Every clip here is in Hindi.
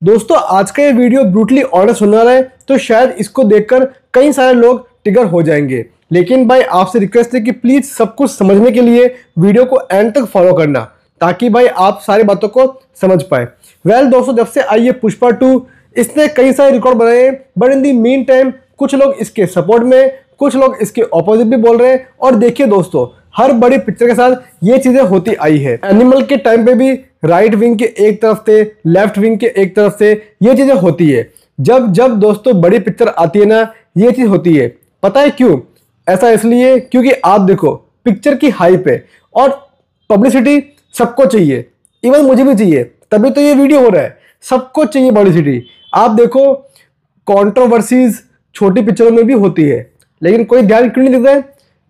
दोस्तों आज का ये वीडियो ब्रूटली ऑनेस्ट होने वाला है, तो शायद इसको देखकर कई सारे लोग ट्रिगर हो जाएंगे। लेकिन भाई आपसे रिक्वेस्ट है कि प्लीज सब कुछ समझने के लिए वीडियो को एंड तक फॉलो करना, ताकि भाई आप सारी बातों को समझ पाए। दोस्तों जब से आई है पुष्पा 2, इसने कई सारे रिकॉर्ड बनाए हैं, but in the mean time कुछ लोग इसके सपोर्ट में, कुछ लोग इसके ऑपोजिट भी बोल रहे हैं। और देखिए दोस्तों, हर बड़ी पिक्चर के साथ ये चीजें होती आई है। एनिमल के टाइम पे भी राइट विंग के एक तरफ से, लेफ्ट विंग के एक तरफ से ये चीजें होती है। जब जब दोस्तों बड़ी पिक्चर आती है ना, ये चीज होती है। पता है क्यों? ऐसा इसलिए क्योंकि आप देखो, पिक्चर की हाइप है और पब्लिसिटी सबको चाहिए, इवन मुझे भी चाहिए, तभी तो ये वीडियो हो रहा है। सबको चाहिए पब्लिसिटी। आप देखो, कंट्रोवर्सीज छोटी पिक्चरों में भी होती है, लेकिन कोई ध्यान क्यों नहीं देता है?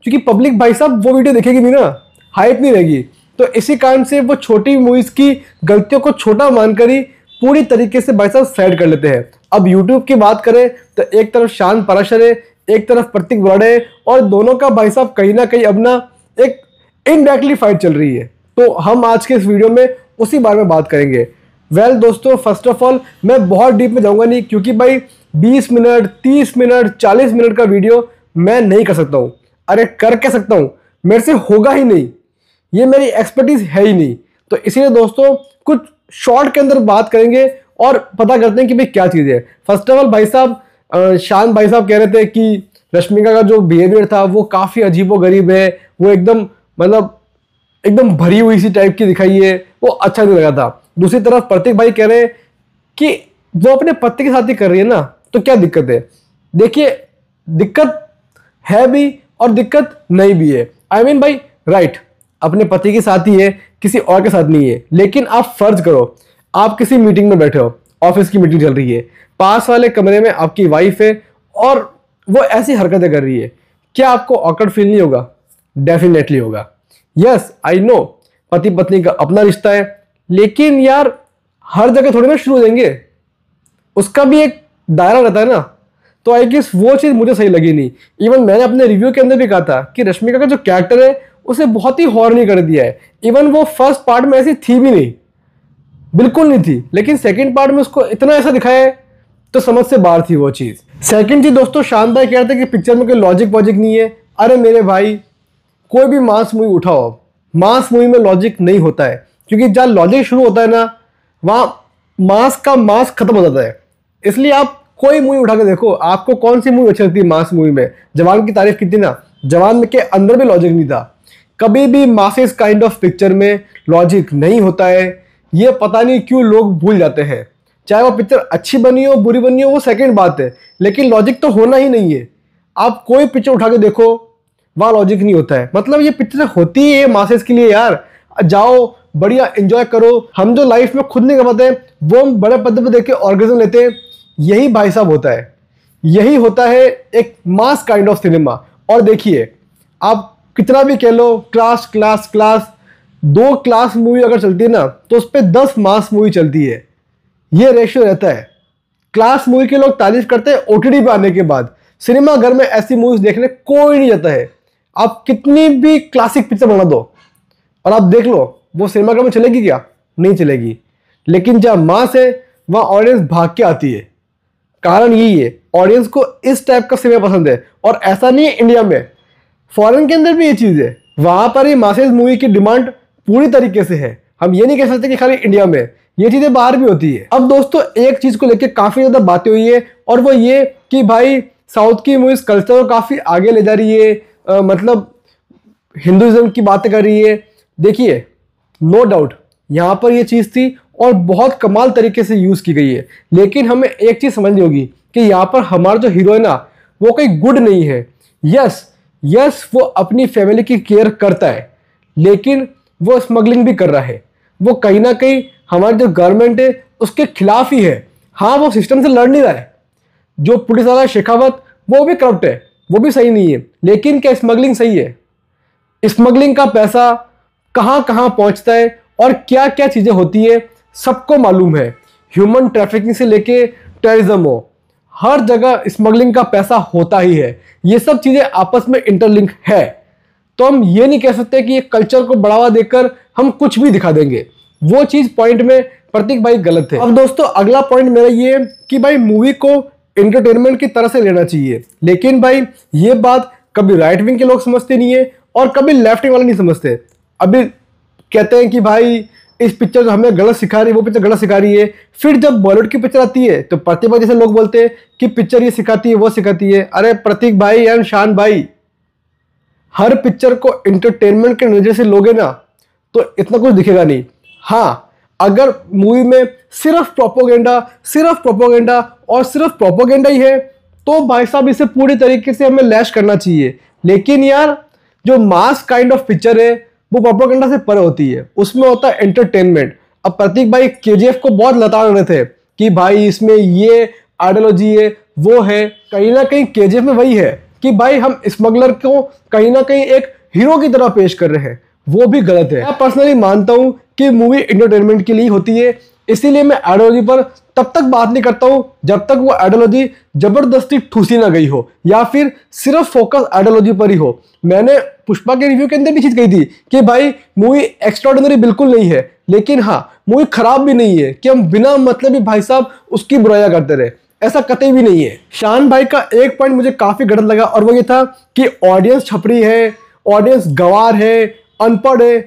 क्योंकि पब्लिक भाई साहब वो वीडियो देखेगी नहीं ना, हाइप नहीं रहेगी। तो इसी कारण से वो छोटी मूवीज की गलतियों को छोटा मानकर ही पूरी तरीके से भाई साहब साइड कर लेते हैं। अब यूट्यूब की बात करें तो एक तरफ शान पराशर है, एक तरफ प्रतीक बराड़ है, और दोनों का भाई साहब कहीं ना कहीं अब ना एक इनडायरेक्टली फाइट चल रही है। तो हम आज के इस वीडियो में उसी बारे में बात करेंगे। दोस्तों फर्स्ट ऑफ ऑल मैं बहुत डीप में जाऊंगा नहीं, क्योंकि भाई 20 मिनट, 30 मिनट, 40 मिनट का वीडियो मैं नहीं कर सकता हूं। अरे कर क्या सकता हूं, मेरे से होगा ही नहीं, ये मेरी एक्सपर्टीज है ही नहीं। तो इसीलिए दोस्तों कुछ शॉर्ट के अंदर बात करेंगे और पता करते हैं कि भाई क्या चीज़ है। फर्स्ट ऑफ ऑल भाई साहब, शान भाई साहब कह रहे थे कि रश्मिका का जो बिहेवियर था वो काफ़ी अजीबोगरीब है, वो एकदम मतलब एकदम भरी हुई सी टाइप की दिखाई है, वो अच्छा नहीं लगा था। दूसरी तरफ प्रतीक भाई कह रहे हैं कि वो अपने पति के साथ ही कर रही है ना, तो क्या दिक्कत है? देखिए, दिक्कत है भी और दिक्कत नहीं भी है। आई मीन भाई राइट, अपने पति के साथ ही है, किसी और के साथ नहीं है। लेकिन आप फर्ज करो, आप किसी मीटिंग में बैठे हो, ऑफिस की मीटिंग चल रही है, पास वाले कमरे में आपकी वाइफ है और वो ऐसी हरकतें कर रही है, क्या आपको ऑकवर्ड फील नहीं होगा? डेफिनेटली होगा। यस आई नो, पति पत्नी का अपना रिश्ता है, लेकिन यार हर जगह थोड़ी ना शुरू हो जाएंगे, उसका भी एक दायरा रहता है ना। तो आई गेस वो चीज़ मुझे सही लगी नहीं। इवन मैंने अपने रिव्यू के अंदर भी कहा था कि रश्मिका का जो कैरेक्टर है उसे बहुत ही हॉरनी कर दिया है। इवन वो फर्स्ट पार्ट में ऐसी थी भी नहीं, बिल्कुल नहीं थी, लेकिन सेकंड पार्ट में उसको इतना ऐसा दिखाया है तो समझ से बाहर थी वो चीज़। सेकंड चीज दोस्तों, शान भाई कह रहे थे कि पिक्चर में कोई लॉजिक वॉजिक नहीं है। अरे मेरे भाई, कोई भी मास मूवी उठाओ, मास मूवी में लॉजिक नहीं होता है, क्योंकि जहाँ लॉजिक शुरू होता है ना, वहाँ मास का मास खत्म हो जाता है। इसलिए आप कोई मूवी उठा के देखो, आपको कौन सी मूवी अच्छी लगती है मास मूवी में? जवान की तारीफ की थी ना, जवान के अंदर भी लॉजिक नहीं था। कभी भी मासेस काइंड ऑफ पिक्चर में लॉजिक नहीं होता है, ये पता नहीं क्यों लोग भूल जाते हैं। चाहे वो पिक्चर अच्छी बनी हो, बुरी बनी हो, वो सेकंड बात है, लेकिन लॉजिक तो होना ही नहीं है। आप कोई पिक्चर उठा के देखो, वहाँ लॉजिक नहीं होता है। मतलब ये पिक्चर होती है मासेस के लिए यार, जाओ बढ़िया एंजॉय करो। हम जो लाइफ में खुद नहीं कर पाते, वो हम बड़े पर्दे पे देख के ऑर्गेज्म लेते हैं। यही भाई साहब होता है, यही होता है एक मास काइंड ऑफ सिनेमा। और देखिए, आप कितना भी कह लो class class class, 2 class movie अगर चलती है ना, तो उस पर 10 मास मूवी चलती है। ये रेशियो रहता है। क्लास मूवी के लोग तारीफ करते हैं ओटीटी पे आने के बाद, सिनेमा घर में ऐसी मूवीज देखने कोई नहीं जाता है। आप कितनी भी क्लासिक पिक्चर बना दो और आप देख लो, वो सिनेमा घर में चलेगी क्या? नहीं चलेगी। लेकिन जहाँ मास है, वहाँ ऑडियंस भाग के आती है। कारण यही है, ऑडियंस को इस टाइप का सिनेमा पसंद है। और ऐसा नहीं है इंडिया में, फॉरेन के अंदर भी ये चीज़ है। वहाँ पर ही मासेस मूवी की डिमांड पूरी तरीके से है। हम ये नहीं कह सकते कि खाली इंडिया में, ये चीज़ें बाहर भी होती है। अब दोस्तों एक चीज़ को लेकर काफ़ी ज़्यादा बातें हुई है, और वो ये कि भाई साउथ की मूवीज़ कल्चर को काफ़ी आगे ले जा रही है, मतलब हिंदुज़म की बातें कर रही है। देखिए, नो डाउट यहाँ पर ये चीज़ थी और बहुत कमाल तरीके से यूज़ की गई है। लेकिन हमें एक चीज़ समझनी होगी कि यहाँ पर हमारा जो हीरो है ना, वो कोई गुड नहीं है। यस वो अपनी फैमिली की केयर करता है, लेकिन वो स्मगलिंग भी कर रहा है। वो कहीं ना कहीं हमारी जो गवर्नमेंट है उसके खिलाफ ही है। हाँ, वो सिस्टम से लड़ नहीं रहा है। जो पुलिस वाला शेखावत, वो भी करप्ट है, वो भी सही नहीं है। लेकिन क्या स्मगलिंग सही है? स्मगलिंग का पैसा कहाँ कहाँ पहुँचता है और क्या क्या चीज़ें होती है, सबको मालूम है। ह्यूमन ट्रैफिकिंग से लेके टेररिज्म हो, हर जगह स्मगलिंग का पैसा होता ही है। ये सब चीज़ें आपस में इंटरलिंक है। तो हम ये नहीं कह सकते कि ये कल्चर को बढ़ावा देकर हम कुछ भी दिखा देंगे। वो चीज पॉइंट में प्रतीक भाई गलत है। अब दोस्तों अगला पॉइंट मेरा ये है कि भाई मूवी को एंटरटेनमेंट की तरह से लेना चाहिए, लेकिन भाई ये बात कभी राइट विंग के लोग समझते नहीं है और कभी लेफ्ट विंग वाले नहीं समझते। अभी कहते हैं कि भाई इस पिक्चर जो हमें गलत सिखा रही है, वो पिक्चर गलत सिखा रही है। फिर जब बॉलीवुड की पिक्चर आती है तो प्रतिभा जैसे लोग बोलते हैं कि पिक्चर ये सिखाती है वो सिखाती है। अरे प्रतीक भाई एंड शान भाई, हर पिक्चर को एंटरटेनमेंट के नजर से लोगे ना तो इतना कुछ दिखेगा नहीं। हाँ, अगर मूवी में सिर्फ प्रोपोगेंडा और सिर्फ प्रोपोगेंडा ही है तो भाई साहब इसे पूरी तरीके से हमें लैश करना चाहिए। लेकिन यार जो मास काइंड ऑफ पिक्चर है वो प्रोपोगेंडा से परे होती है, उसमें होता है एंटरटेनमेंट। अब प्रतीक भाई केजीएफ को बहुत लताड़ रहे थे कि भाई इसमें ये आइडियोलॉजी है वो है, कहीं ना कहीं केजीएफ में वही है कि भाई हम स्मगलर को कहीं ना कहीं एक हीरो की तरह पेश कर रहे हैं, वो भी गलत है। मैं पर्सनली मानता हूं कि मूवी एंटरटेनमेंट के लिए होती है, इसीलिए मैं आइडियोलॉजी पर तब तक बात नहीं करता हूं जब तक वो आइडियोलॉजी जबरदस्ती ठूसी ना गई हो या फिर सिर्फ फोकस आइडियोलॉजी पर ही हो। मैंने पुष्पा के रिव्यू के अंदर भी चीज कही थी कि भाई मूवी एक्स्ट्राऑर्डिनरी बिल्कुल नहीं है, लेकिन हाँ मूवी खराब भी नहीं है कि हम बिना मतलब ही भाई साहब उसकी बुराइयां करते रहे, ऐसा कतई भी नहीं है। शान भाई का एक पॉइंट मुझे काफी गलत लगा और वो ये था कि ऑडियंस छपरी है, ऑडियंस गवार है, अनपढ़ है।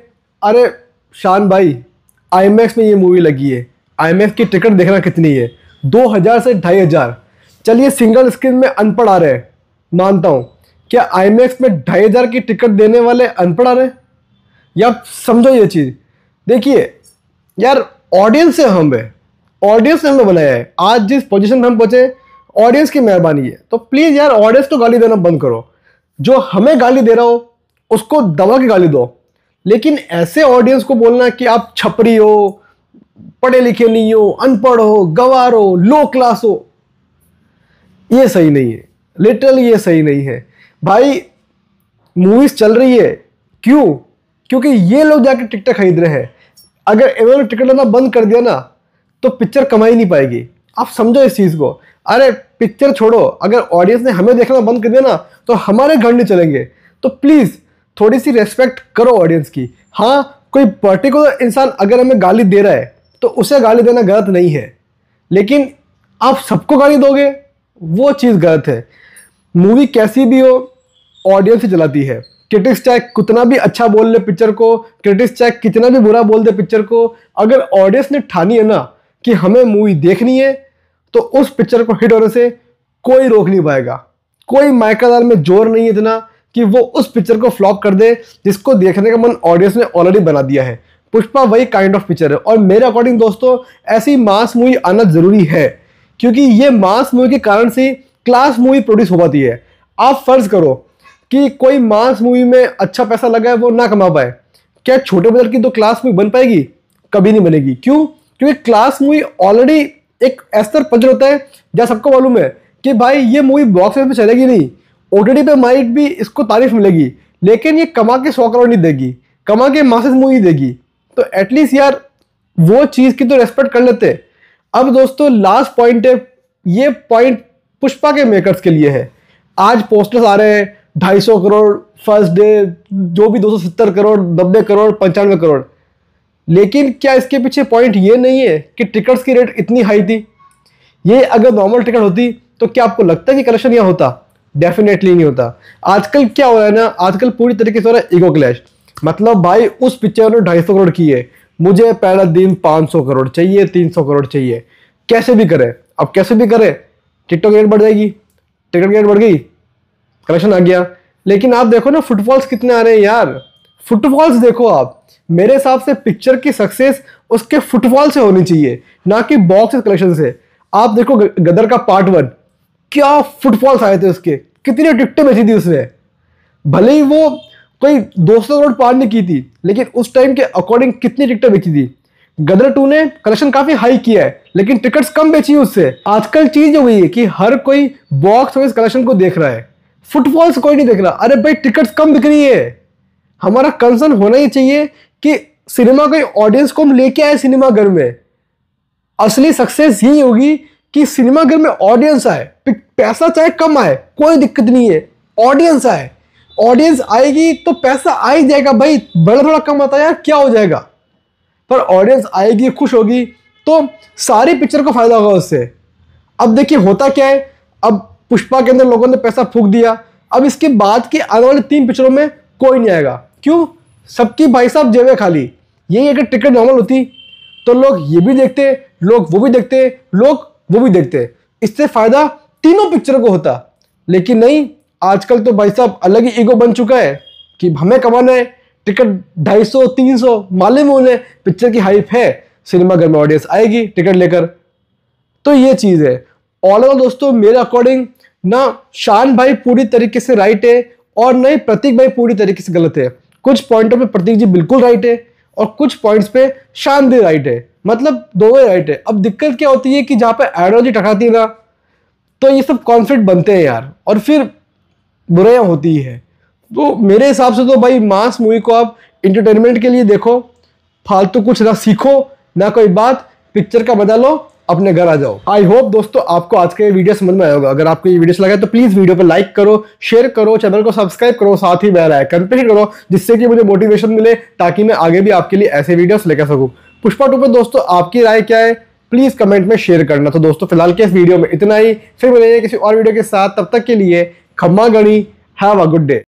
अरे शान भाई, आईमैक्स में ये मूवी लगी है, आईमैक्स की टिकट देखना कितनी है, 2000 से 2500। चलिए सिंगल स्क्रीन में अनपढ़ आ रहे हैं, मानता हूं। क्या आईमैक्स में 2500 की टिकट देने वाले अनपढ़ आ रहे हैं? या समझो ये चीज, देखिए यार ऑडियंस से हम है, ऑडियंस ने हमें बनाया है, आज जिस पोजीशन में हम पहुंचे ऑडियंस की मेहरबानी है। तो प्लीज यार ऑडियंस को गाली देना बंद करो, जो हमें गाली दे रहा हो उसको दबा के गाली दो। लेकिन ऐसे ऑडियंस को बोलना कि आप छपरी हो, पढ़े लिखे नहीं हो, अनपढ़ हो, गवार हो, लो क्लास हो, ये सही नहीं है, लिटरली ये सही नहीं है। भाई मूवीज चल रही है, क्यों? क्योंकि ये लोग जाके टिकट खरीद रहे हैं। अगर इन्होंने टिकट लेना बंद कर दिया ना तो पिक्चर कमाई नहीं पाएगी। आप समझो इस चीज को। अरे पिक्चर छोड़ो, अगर ऑडियंस ने हमें देखना बंद कर दिया ना तो हमारे घर नहीं चलेंगे। तो प्लीज थोड़ी सी रेस्पेक्ट करो ऑडियंस की। हाँ, कोई पर्टिकुलर इंसान अगर हमें गाली दे रहा है तो उसे गाली देना गलत नहीं है, लेकिन आप सबको गाली दोगे वो चीज गलत है। मूवी कैसी भी हो ऑडियंस ही चलाती है। क्रिटिक्स चाहे कितना भी अच्छा बोल ले पिक्चर को, क्रिटिक्स चाहे कितना भी बुरा बोल दे पिक्चर को, अगर ऑडियंस ने ठानी है ना कि हमें मूवी देखनी है तो उस पिक्चर को हिट होने से कोई रोक नहीं पाएगा। कोई माइकादार में जोर नहीं है इतना कि वो उस पिक्चर को फ्लॉप कर दे जिसको देखने का मन ऑडियंस ने ऑलरेडी बना दिया है। पुष्पा वही काइंड ऑफ पिक्चर है और मेरे अकॉर्डिंग दोस्तों ऐसी मास मूवी आना जरूरी है, क्योंकि ये मास मूवी के कारण से क्लास मूवी प्रोड्यूस हो पाती है। आप फर्ज करो कि कोई मास मूवी में अच्छा पैसा लगा है वो ना कमा पाए, क्या छोटे बजट की तो क्लास मूवी बन पाएगी? कभी नहीं बनेगी। क्यों? क्योंकि क्लास मूवी ऑलरेडी एक ऐसा पजल होता है जहाँ सबको मालूम है कि भाई ये मूवी बॉक्स ऑफिस पे चलेगी नहीं, ओटीटी पे माइट भी इसको तारीफ मिलेगी, लेकिन ये कमा के 100 करोड़ नहीं देगी, कमा के मासेस मूवी देगी। तो एटलीस्ट यार वो चीज की तो रेस्पेक्ट कर लेते। अब दोस्तों लास्ट पॉइंट है, ये पॉइंट पुष्पा के मेकर्स के लिए है। आज पोस्टर्स आ रहे हैं 250 करोड़ फर्स्ट डे, जो भी 270 करोड़, 90 करोड़, 95 करोड़, लेकिन क्या इसके पीछे पॉइंट ये नहीं है कि टिकट्स की रेट इतनी हाई थी? ये अगर नॉर्मल टिकट होती तो क्या आपको लगता है कि कलेक्शन यहाँ होता? डेफिनेटली नहीं होता। आजकल क्या हो रहा है ना, आजकल पूरी तरीके से हो रहा है ईगो क्लैश। मतलब भाई उस पिक्चर ने 250 करोड़ की है, मुझे पहला दिन 500 करोड़ चाहिए, 300 करोड़ चाहिए, कैसे भी करे। अब कैसे भी करे टिकटॉक रेट बढ़ जाएगी, टिकट रेट बढ़ गई, कलेक्शन आ गया। लेकिन आप देखो ना फुटफॉल्स कितने आ रहे हैं यार, फुटफॉल्स देखो आप। मेरे हिसाब से पिक्चर की सक्सेस उसके फुटफॉल से होनी चाहिए, ना कि बॉक्स कलेक्शन से। आप देखो गदर का पार्ट 1, क्या फुटफॉल्स आए थे उसके, कितनी टिकटें बेची थी उसने। भले ही वो कोई 200 करोड़ पार नहीं की थी, लेकिन उस टाइम के अकॉर्डिंग कितनी टिकटें बेची थी। गदर 2 ने कलेक्शन काफी हाई किया है, लेकिन टिकट्स कम बेची उससे। आजकल चीज हो गई है कि हर कोई बॉक्स ऑफिस कलेक्शन को देख रहा है, फुटफॉल्स कोई नहीं देख रहा। अरे भाई टिकट्स कम बिक रही है, हमारा कंसर्न होना ही चाहिए कि सिनेमा के ऑडियंस को हम लेके आए सिनेमा घर में। असली सक्सेस यही होगी कि सिनेमा घर में ऑडियंस आए, पैसा चाहे कम आए कोई दिक्कत नहीं है, ऑडियंस आए। ऑडियंस आएगी तो पैसा आ ही जाएगा भाई, बड़ा थोड़ा कम आता है यार क्या हो जाएगा। पर ऑडियंस आएगी, खुश होगी, तो सारी पिक्चर को फायदा होगा उससे। अब देखिए होता क्या है, अब पुष्पा के अंदर लोगों ने पैसा फूंक दिया, अब इसके बाद की आने वाली 3 पिक्चरों में कोई नहीं आएगा। क्यों? सबकी भाई साहब जेबें खाली। यही अगर टिकट नॉर्मल होती तो लोग ये भी देखते, लोग वो भी देखते, लोग वो भी देखते, इससे फायदा तीनों पिक्चर को होता। लेकिन नहीं, आजकल तो भाई साहब अलग ही ईगो बन चुका है कि हमें कमाना है, टिकट 250 300, मालूम है उन्हें पिक्चर की हाइप है, सिनेमाघर में ऑडियंस आएगी टिकट लेकर। तो ये चीज है। ऑल ओवर दोस्तों, मेरे अकॉर्डिंग ना शान भाई पूरी तरीके से राइट है और ना ही प्रतीक भाई पूरी तरीके से गलत है। कुछ पॉइंटों पे प्रतीक जी बिल्कुल राइट है और कुछ पॉइंट्स पे शान भी राइट है, मतलब दोनों राइट है। अब दिक्कत क्या होती है कि जहां पे आइडियोलॉजी टकराती है ना, तो ये सब कॉन्फ्लिक्ट बनते हैं यार, और फिर बुराइयां होती है। तो मेरे हिसाब से तो भाई मास मूवी को आप इंटरटेनमेंट के लिए देखो, फालतू कुछ ना सीखो ना कोई बात, पिक्चर का मजा लो, अपने घर आ जाओ। आई होप दोस्तों आपको आज का ये वीडियो समझ में आया होगा। अगर आपको ये वीडियो अच्छा लगा तो प्लीज वीडियो पे लाइक करो, शेयर करो, चैनल को सब्सक्राइब करो, साथ ही बेल आइकन पे करो, जिससे कि मुझे मोटिवेशन मिले, ताकि मैं आगे भी आपके लिए ऐसे वीडियोस लेकर सकूं। पुष्पा 2 पे दोस्तों आपकी राय क्या है, प्लीज कमेंट में शेयर करना। तो दोस्तों फिलहाल के इस वीडियो में इतना ही, फिर मिलेंगे किसी और वीडियो के साथ, तब तक के लिए खम्मा गणी, हैव अ गुड डे।